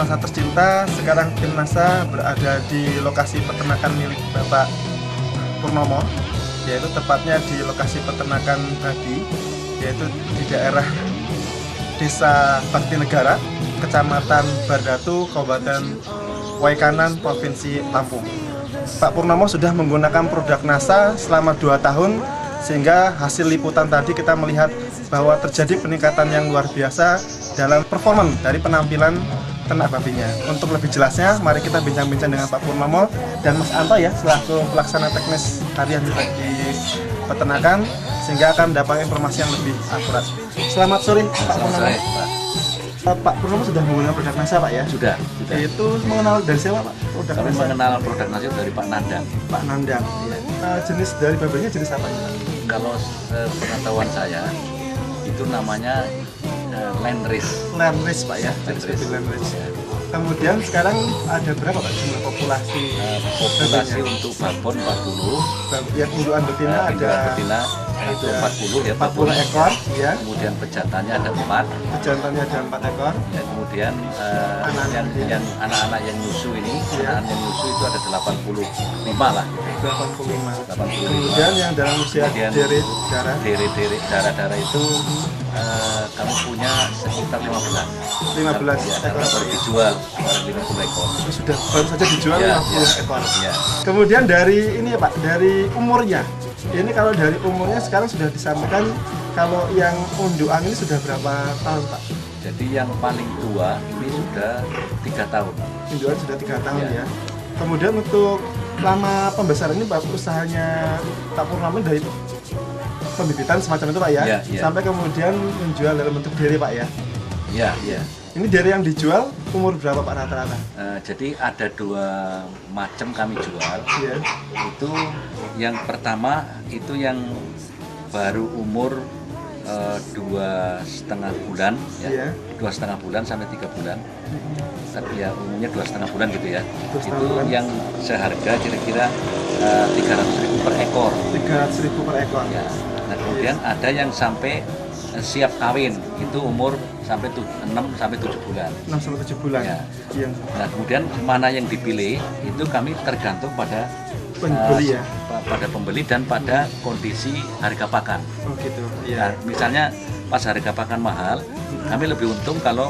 bangsa tercinta, sekarang tim NASA berada di lokasi peternakan milik Bapak Purnomo, yaitu tepatnya di lokasi peternakan babi, yaitu di daerah Desa Bakti Negara, Kecamatan Bardatu, Kabupaten Waikanan, Provinsi Lampung. Pak Purnomo sudah menggunakan produk NASA selama 2 tahun, sehingga hasil liputan tadi kita melihat bahwa terjadi peningkatan yang luar biasa dalam performa dari penampilan ternak babinya. Untuk lebih jelasnya, mari kita bincang-bincang dengan Pak Purnomo dan Mas Anto ya, selaku pelaksana teknis harian di peternakan, sehingga akan mendapat informasi yang lebih akurat. Selamat sore Pak Purnomo. Pak Purnomo sudah menggunakan produk NASA Pak ya? Sudah. Itu mengenal dari siapa Pak? Kami mengenal produk NASA dari Pak Nandang. Pak Nandang. Iya. Jenis dari babinya jenis apa Pak? Kalau pengetahuan saya itu namanya Landrace. Landrace Pak ya, jenis babi Landrace. Ya. Kemudian sekarang ada berapa Pak jumlah populasi? Populasi untuk babon 40. Yang indukan betina ada betina itu 40 ya, 40 ekor ya. Kemudian pejantannya ada 4. Pejantannya ada 4 ekor. Ya, kemudian yang anak-anak yang nyusu ini, ya. anak yang nyusu itu ada 85 lah. 85. 85. Kemudian yang dalam usia deret darah itu kami punya sekitar 15 ya, ekor baru dijual 50 ekor. Sudah baru saja dijual ya, 50 ekor. Ya. Kemudian dari ini ya Pak, dari umurnya. Ini kalau dari umurnya sekarang sudah disampaikan kalau yang undukan ini sudah berapa tahun Pak? Jadi yang paling tua ini sudah 3 tahun. Indukan sudah 3 tahun ya. Kemudian untuk lama pembesaran ini Pak, usahanya Pak Purnomo dari pembibitan semacam itu Pak ya, sampai kemudian menjual dalam bentuk dere Pak ya. Iya. Ini dere yang dijual umur berapa Pak rata-rata? Jadi ada 2 macam kami jual. Iya. Itu yang pertama itu yang baru umur 2,5 bulan ya. Iya. 2,5 bulan sampai 3 bulan. Tapi ya umumnya 2,5 bulan gitu ya. 2,5 Itu bulan. yang seharga kira-kira 300.000 per ekor. 300.000 per ekor. Ya. Nah, kemudian ada yang sampai siap kawin, itu umur sampai 6 sampai 7 bulan. 6 sampai 7 bulan. Ya. Yang Nah, kemudian mana yang dipilih itu kami tergantung pada pembeli ya. pada pembeli dan pada kondisi harga pakan. Oh gitu. Nah, Iya. misalnya pas harga pakan mahal, kami lebih untung kalau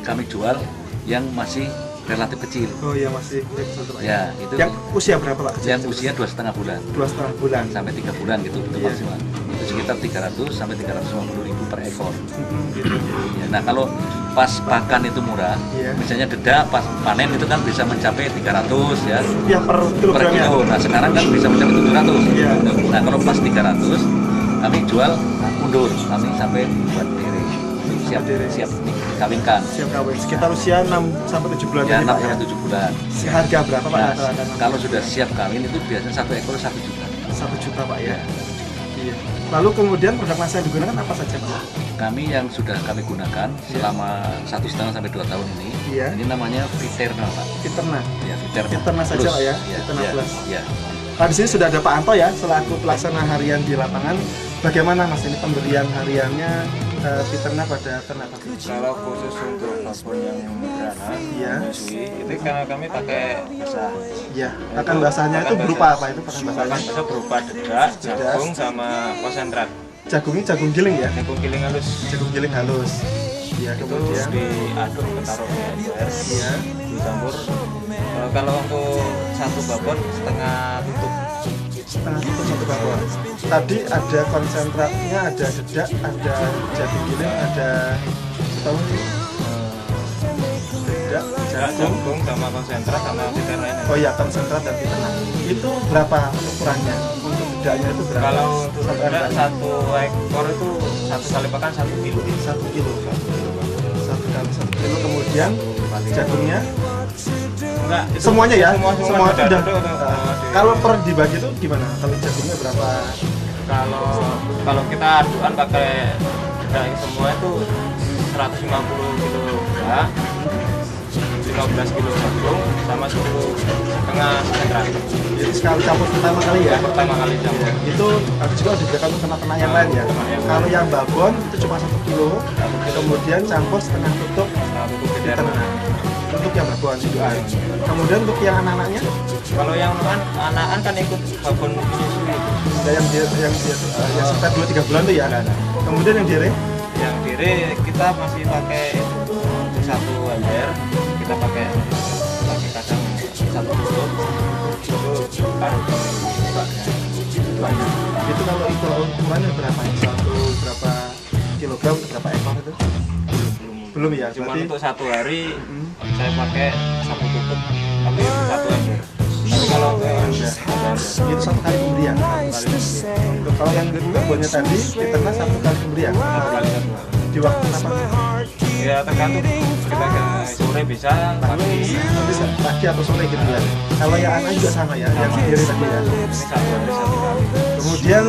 kami jual yang masih relatif kecil. Oh iya masih kecil Pak. Ya, itu Yang usia berapa Pak? yang usia 2,5 bulan 2,5 bulan. sampai 3 bulan gitu, itu Iya. maksimal. Itu sekitar 300 sampai 350.000 per ekor. Gitu. Ya, nah kalau pas pakan itu murah, Iya. misalnya dedak pas panen itu kan bisa mencapai 300 ya Ya per per kilogramnya. kilo. Nah sekarang kan bisa mencapai 700. Iya. Nah kalau pas 300 kami jual mundur, kami sampai buat diri siap dikawinkan. Siap kawin. Sekitar usia 6 sampai 7 bulan Ya ini, 6 Pak ya. sampai 7 bulan. Harga berapa Pak Nah, rata-rata? kalau sudah siap kawin itu biasanya 1 ekor 1 juta. 1 juta Pak ya. Iya. Lalu kemudian produk NASA yang digunakan apa saja Pak? Kami yang sudah kami gunakan selama 1,5 sampai 2 tahun ini, Iya. ini namanya Viterna Pak. Viterna. Ya, Viterna. Viterna saja Plus. Pak ya. Ya, Viterna ya, Plus. ya. Pak di sini sudah ada Pak Anto ya, selaku pelaksana harian di lapangan. Bagaimana Mas ini pemberian hariannya Viterna pada ternak babi? Kalau khusus untuk babon yang moderna, Iya. menyusui, itu karena kami pakai basah. Iya. Pakan basahnya itu berupa apa itu pakan Pakan basahnya? basah berupa dedak, jagung, sama konsentrat. Jagungnya jagung giling ya? Jagung giling halus. Jagung giling halus. Iya, Itu kemudian diaduk ke taruh di ember, iya. dicampur. Kalau untuk satu babon setengah tutup. Setengah tutup satu babon. Tadi ada konsentratnya, ada dedak, ada jagung giling, ada tahu ini? Dedak, jagung. Jagung sama konsentrat sama viterna ini. Oh iya, konsentrat dan Viterna. Itu berapa ukurannya? Untuk dedaknya itu berapa? Kalau untuk Satu dedak ember. 1 ekor itu 1 kali pakan 1 kilo. 1 kilo. 1 kali 1 kilo. Kemudian jagungnya Enggak, itu semuanya ya? Semua Semua itu udah. didaduk, Kalau per dibagi itu gimana? Kalau jagungnya berapa? kalau kita aduan pakai dedak semua itu 150 kilo dedak, 15 kilo jagung, sama 1,5 konsentrat. Jadi sekali campur pertama kali ya? Pertama kali campur. Itu harus juga diberikan untuk ternak-ternak yang lain ya? Ternak yang Kalau lain. yang babon itu cuma 1 kilo, kemudian campur setengah tutup Nah, untuk viterna. Viterna. untuk yang babon indukan. Kemudian untuk yang anak-anaknya, Kalau yang anak-anak kan ikut babon menyusui. ada yang sekitar 2-3 bulan tuh ya. Kemudian yang dire, Yang diri kita masih pakai untuk satu ember, kita pakai kadang satu tutup itu taruh di bawahnya. itu kalau ukurannya berapa ya? Berapa kilogram, berapa ekor itu? Belum ya, Cuma berarti untuk satu hari saya pakai satu tutup tapi untuk satu ember. Tapi kalau itu 1 kali pemberian. Untuk kalau yang babonnya tadi, diternak 1 kali pemberian. Di waktu apa? ya tergantung kita ke sore bisa pagi Nanti pagi atau sore gitu ya. Kalau yang anak juga sama ya, yang sendiri tadi ya. ini satu hari satu kali. Kemudian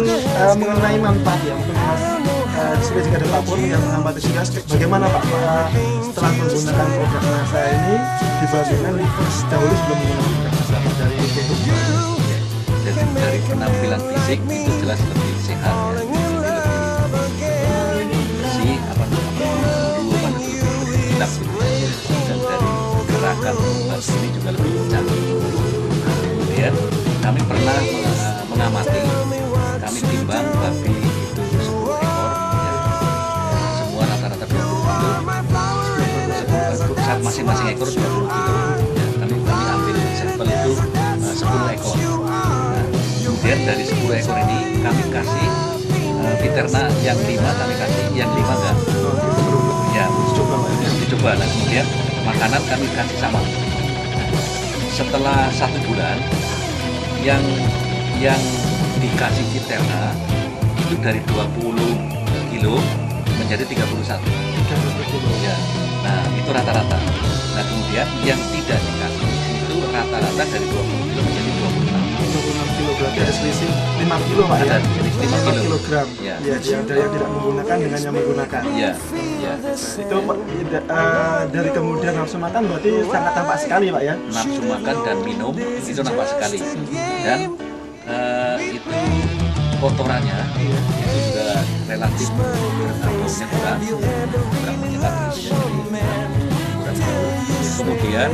mengenai manfaat ya, mungkin Mas di sini juga ada Pak Pur yang mengamati juga bagaimana Pak setelah menggunakan produk NASA ini dibandingkan dahulu sebelum menggunakan produk NASA dari itu. Jadi dari penampilan fisik itu jelas lebih sehat ya. Lebih bersih apa namanya lebih hitam gitu. Dan dari gerakan badan ini juga lebih kencang. Nah, kemudian kami pernah mengamati, kami timbang babi itu 10 ekor ya. Semua rata-rata 20 kilo. Masing-masing ekor 20 kilo ya. Kami ambil sampel itu 10 ekor. Kemudian dari 10 ekor ini kami kasih Viterna yang 5 kami kasih, yang 5 enggak. Ya, dicoba. Nah, kemudian makanan kami kasih sama. Setelah 1 bulan, yang dikasih Viterna itu dari 20 kilo menjadi 31. Ya. Nah, itu rata-rata. Nah, kemudian yang tidak dikasih itu rata-rata dari 20 kilo menjadi 26. 26 kilo berarti ada selisih 5 kilo Pak ya? Ada selisih 5 kilo. kilogram. Ya. Ya, yang dari yang tidak menggunakan dengan yang menggunakan. Ya, ya. Itu dari kemudian nafsu makan berarti sangat tampak sekali Pak ya? Nafsu makan dan minum itu nampak sekali. Dan itu kotorannya itu juga relatif baunya kurang menyengat gitu ya. Jadi kurang bau. Kemudian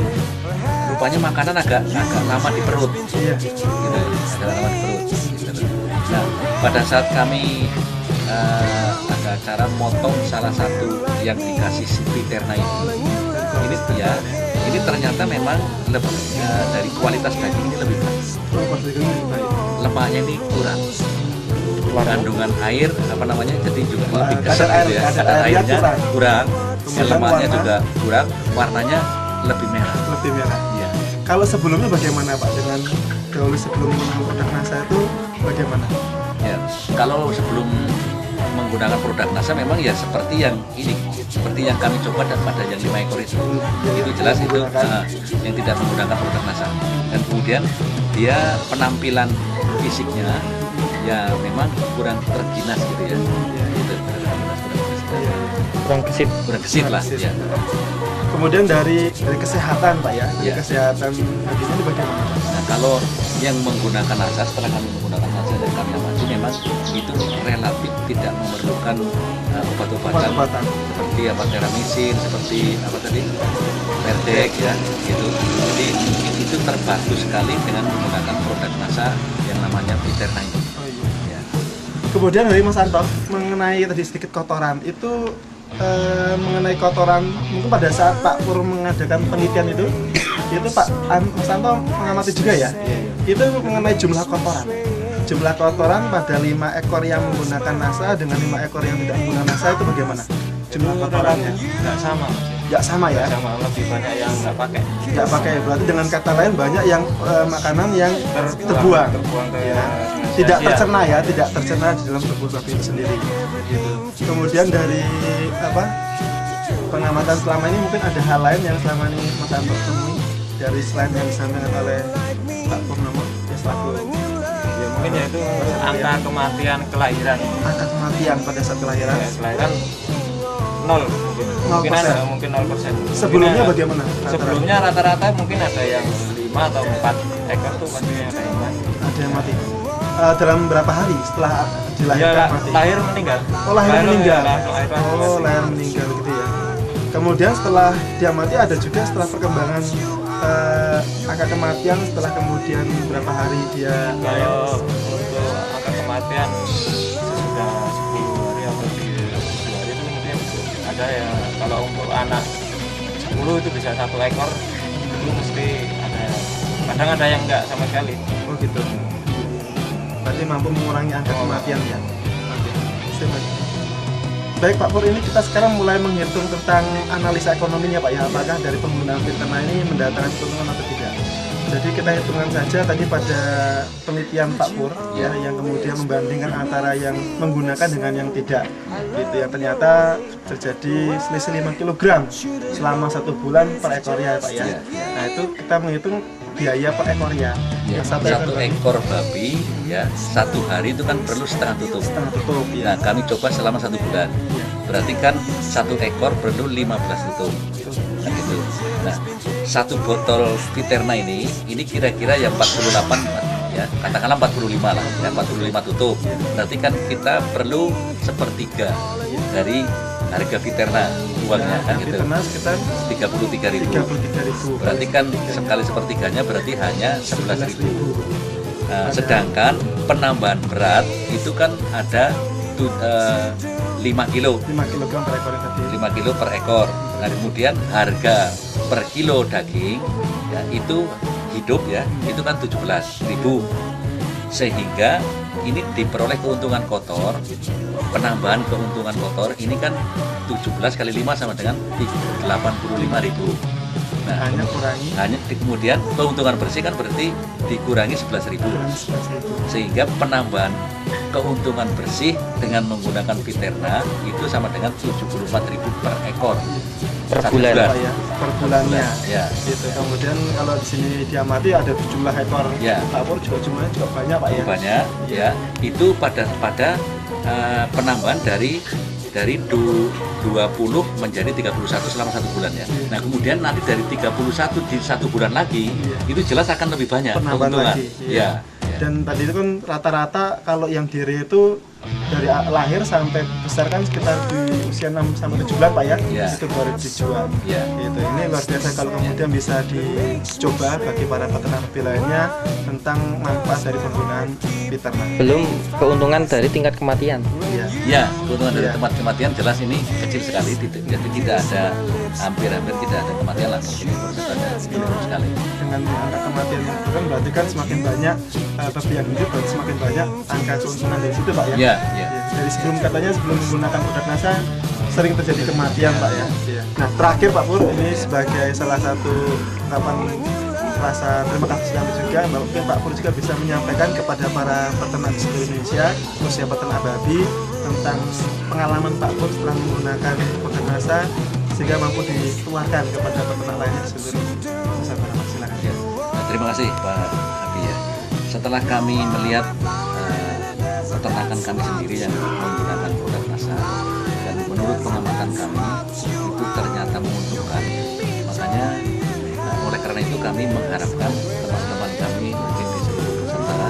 rupanya makanan agak lama di perut. Iya. Gitu, agak lama di perut. Gitu. Nah, pada saat kami ada acara motong salah satu yang dikasih Viterna ini ternyata memang lebih dari kualitas daging ini lebih baik. Lemaknya ini kurang. Kandungan air apa namanya jadi juga lebih keset gitu ya. Kadar airnya kurang. Lemaknya juga kurang, warnanya lebih merah. Lebih merah. Iya. Kalau sebelumnya bagaimana Pak dengan dahulu sebelum menggunakan produk NASA itu bagaimana? Ya, kalau sebelum menggunakan produk NASA memang ya seperti yang ini, seperti yang kami coba dan pada yang 5 ekor itu jelas itu yang tidak menggunakan produk NASA. Dan kemudian dia penampilan fisiknya ya memang kurang terginas gitu ya. Gitu, kurang gesit kurang gesit lah ya. Kemudian dari kesehatan Pak ya, dari Ya. kesehatan baginya ini bagaimana? Nah, kalau yang menggunakan NASA setelah kami menggunakan NASA dan kami amati memang itu relatif tidak memerlukan obat-obatan seperti apa teramisin, seperti apa tadi Perdek ya gitu. Jadi itu terbantu sekali dengan menggunakan produk NASA yang namanya Viterna ini. Oh, iya. Ya. Kemudian dari Mas Anto mengenai tadi sedikit kotoran itu mengenai kotoran mungkin pada saat Pak Pur mengadakan penelitian itu Pak Mas Anto mengamati juga ya itu mengenai jumlah kotoran pada 5 ekor yang menggunakan NASA dengan 5 ekor yang tidak menggunakan NASA itu bagaimana jumlah kotorannya? nggak sama Mas. Nggak sama ya? Nggak sama, lebih banyak yang nggak pakai. Berarti dengan kata lain banyak yang makanan yang terbuang ke ya. Tidak tercerna ya, tidak tercerna di dalam tubuh babi itu sendiri. Gitu. Kemudian dari pengamatan selama ini mungkin ada hal lain yang selama ini Mas Anto temui dari selain yang disampaikan oleh Pak Purnomo ya selaku Ya mungkin yaitu angka kematian kelahiran. angka kematian pada saat kelahiran. Ya, kelahiran 0 mungkin. Kemungkinan 0%. mungkin 0%. Sebelumnya Mungkin, bagaimana? Sebelumnya rata-rata mungkin ada yang 5 atau 4 ekor tuh pasti ada yang mati. Ada yang mati. Dalam berapa hari setelah dilahirkan Ya mati? lahir meninggal. Oh lahir meninggal. langsung lahir Oh lahir meninggal gitu ya. Kemudian setelah diamati ada juga setelah perkembangan angka kematian setelah kemudian berapa hari dia Kalau untuk angka kematian sudah 10 hari atau 7 hari itu mungkin ada ya. Kalau untuk anak 10 itu bisa 1 ekor itu mesti ada. Kadang ada yang enggak sama sekali. Oh gitu. Berarti mampu mengurangi angka kematian ya. Oke. Siap. Baik Pak Pur, ini kita sekarang mulai menghitung tentang analisa ekonominya Pak ya. Apakah dari penggunaan Fiterna ini mendatangkan keuntungan atau tidak? Jadi kita hitungan saja tadi pada penelitian Pak Pur ya, yang kemudian membandingkan antara yang menggunakan dengan yang tidak. Gitu ya, ternyata terjadi selisih 5 kg selama 1 bulan per ekornya Pak ya. Nah itu kita menghitung biaya per ekornya. Ya, Yang satu ekor babi ya 1 hari itu kan perlu setengah tutup. setengah tutup ya. Nah, kami coba selama 1 bulan. Berarti kan 1 ekor perlu 15 tutup. Kan gitu. Nah, 1 botol Fiterna ini kira-kira yang 48 ya, katakanlah 45 lah, ya 45 tutup. Berarti kan kita perlu sepertiga dari harga Fiterna uangnya kan gitu. Fiterna sekitar 33.000. 33.000. Berarti kan sekali sepertiganya berarti hanya 11.000. Nah, sedangkan penambahan berat itu kan ada 5 kilo 5 kg per ekor tadi. 5 kilo per ekor. Nah, kemudian harga per kilo daging ya, itu hidup ya, itu kan 17.000. Sehingga ini diperoleh keuntungan kotor, penambahan keuntungan kotor ini kan 17 kali 5 sama dengan 85.000. Nah, kemudian keuntungan bersih kan berarti dikurangi 11.000. Sehingga penambahan keuntungan bersih dengan menggunakan Fiterna itu sama dengan 74.000 per ekor Per satu bulan. Pak ya, per bulannya. Ya. Gitu. Kemudian kalau di sini diamati ada jumlah ekor Ya. Pak Pur juga jumlahnya juga banyak Pak ya. Banyak ya. Itu pada penambahan dari 20 menjadi 31 selama 1 bulan ya. Nah, kemudian nanti dari 31 di 1 bulan lagi itu jelas akan lebih banyak Penambahan keuntungan. lagi, Ya. Dan tadi itu kan rata-rata kalau yang diri itu dari lahir sampai besar kan sekitar di usia 6 sampai 7 bulan Pak ya. Ya. Itu baru dijual. Ya. Gitu. Ini luar biasa kalau kemudian bisa dicoba bagi para peternak lebih lainnya tentang manfaat dari penggunaan Fiterna. Belum keuntungan dari tingkat kematian. Iya. Ya, keuntungan dari Ya. tempat kematian jelas ini kecil sekali, jadi tidak ada hampir tidak ada kematian lah, persentase minimum sekali. Dengan angka kematian yang turun berarti kan semakin banyak babi yang hidup berarti semakin banyak angka keuntungan dari situ Pak ya. Ya, ya. Dari sebelum menggunakan produk NASA sering terjadi kematian Pak ya. Nah terakhir Pak Pur, ini sebagai salah satu ungkapan rasa terima kasih kami juga, mungkin Pak Pur juga bisa menyampaikan kepada para peternak di seluruh Indonesia, khususnya peternak babi, tentang pengalaman Pak Pur setelah menggunakan produk NASA sehingga mampu ditularkan kepada peternak lainnya di seluruh Nusantara. Silakan. Ya. Nah, terima kasih Pak Abi ya. Setelah kami melihat peternakan kami sendiri yang menggunakan produk NASA dan menurut pengamatan kami itu ternyata menguntungkan, makanya oleh karena itu kami mengharapkan teman-teman kami mungkin di seluruh Nusantara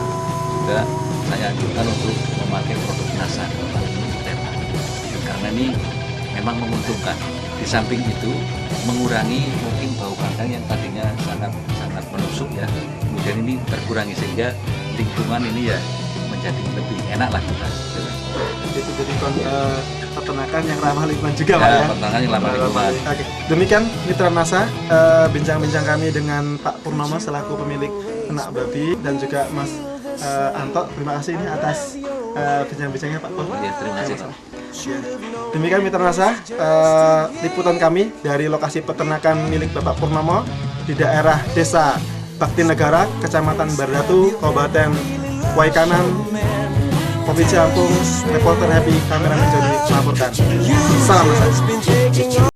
juga saya anjurkan untuk memakai produk NASA karena ini memang menguntungkan. Di samping itu mengurangi mungkin bau kandang yang tadinya sangat menusuk ya, kemudian ini terkurangi sehingga lingkungan ini ya menjadi lebih enak lah kita. Itu jadi peternakan yang ramah lingkungan juga Pak ya. Peternakan yang ramah lingkungan. Oke. Demikian Mitra NASA, bincang-bincang kami dengan Pak Purnomo selaku pemilik ternak babi dan juga Mas Anto. Terima kasih ini atas bincang-bincangnya Pak Pur. Ya, terima kasih Pak. Demikian Mitra NASA, liputan kami dari lokasi peternakan milik Bapak Purnomo di daerah Desa Bakti Negara, Kecamatan Bardatu, Kabupaten Waikanan, Provinsi Lampung. Reporter Happy, kameramen Jody melaporkan. Salam Mas.